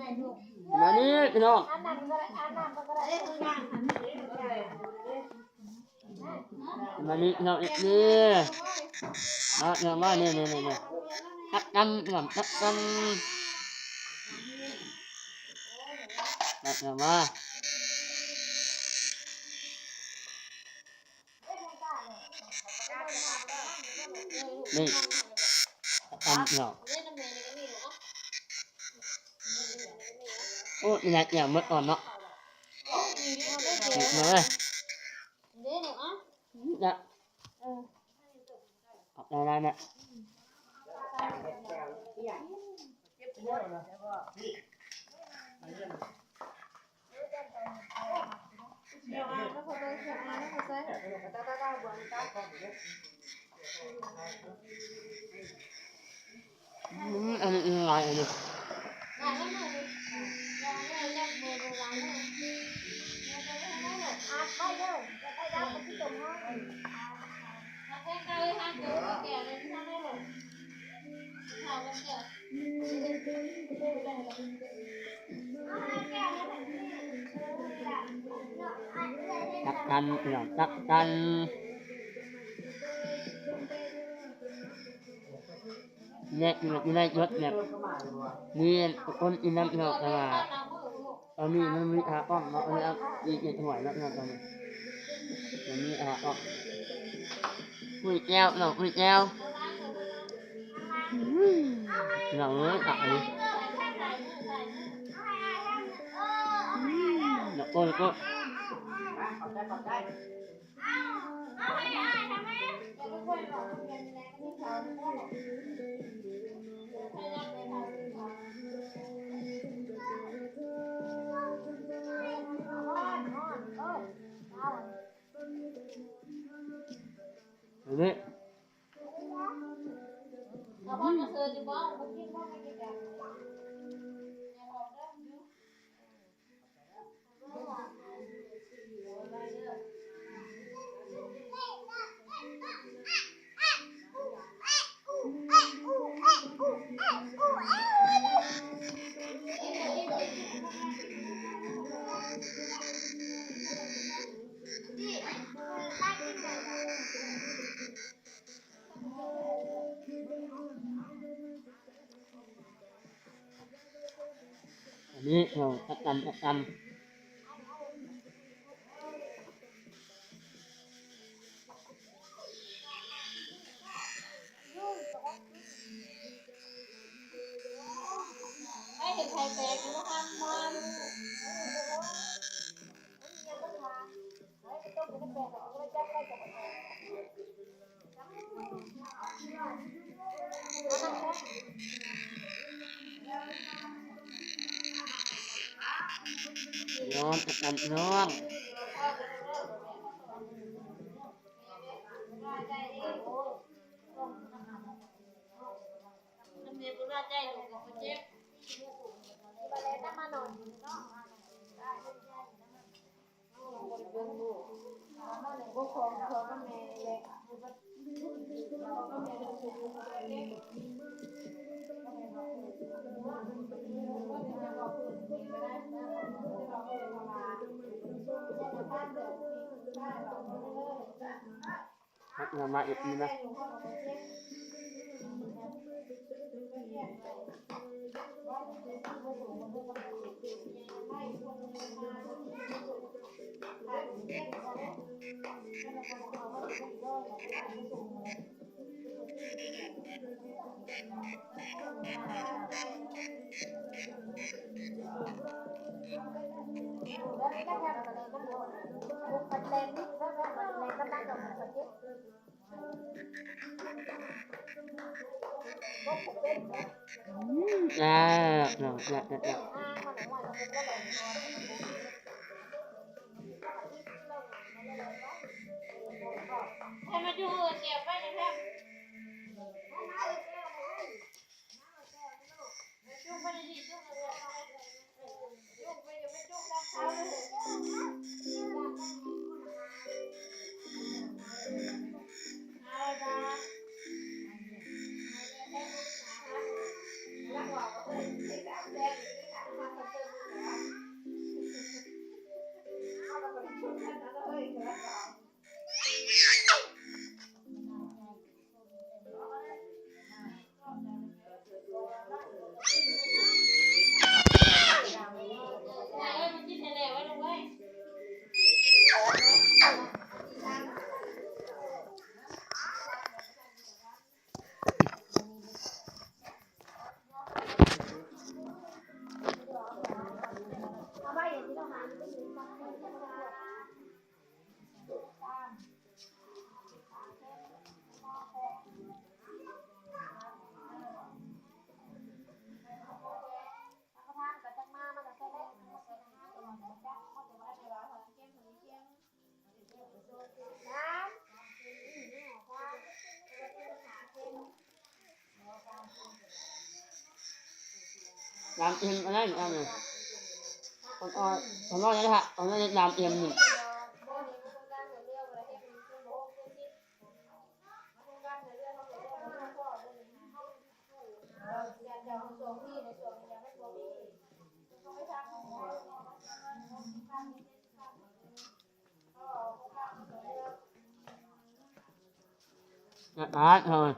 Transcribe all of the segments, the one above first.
มานี่พี่น้องมานี่พี่น้องนี่มานี่ตักน้ำน้ำตักน้ำมานี่ตักน้ำเนาะโอ้ยเนี่ยเมื่อก่อนเนาะมาเลยเนี่ยอะไรเนี่ยอันนี้อะไรอันนี้ตักกันอย่างตักกันเนี่ยอยู่ในยศเนี่ยนี่คนอินน้ำเนาะอันนี้มันมีอาป้อมเนาะอันนี้อีกหน่วยแล้วเนาะตอนนี้มันมีอาป้อมคุยแก้วเนาะคุยแก้วเนาะตักอันนี้เนาะก็นี่นี่เราตักกันน้องตักกันน้องทักมาอีกทีนะ น้ำเอ็มอะไรอย่างเงี้ยคนน้อยนี่ฮะคนน้อยน้ำเอ็มหนึ่งนะครับ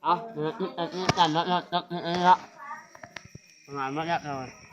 เอาเดี๋ยวกันแล้วประมาณนี้แล้ว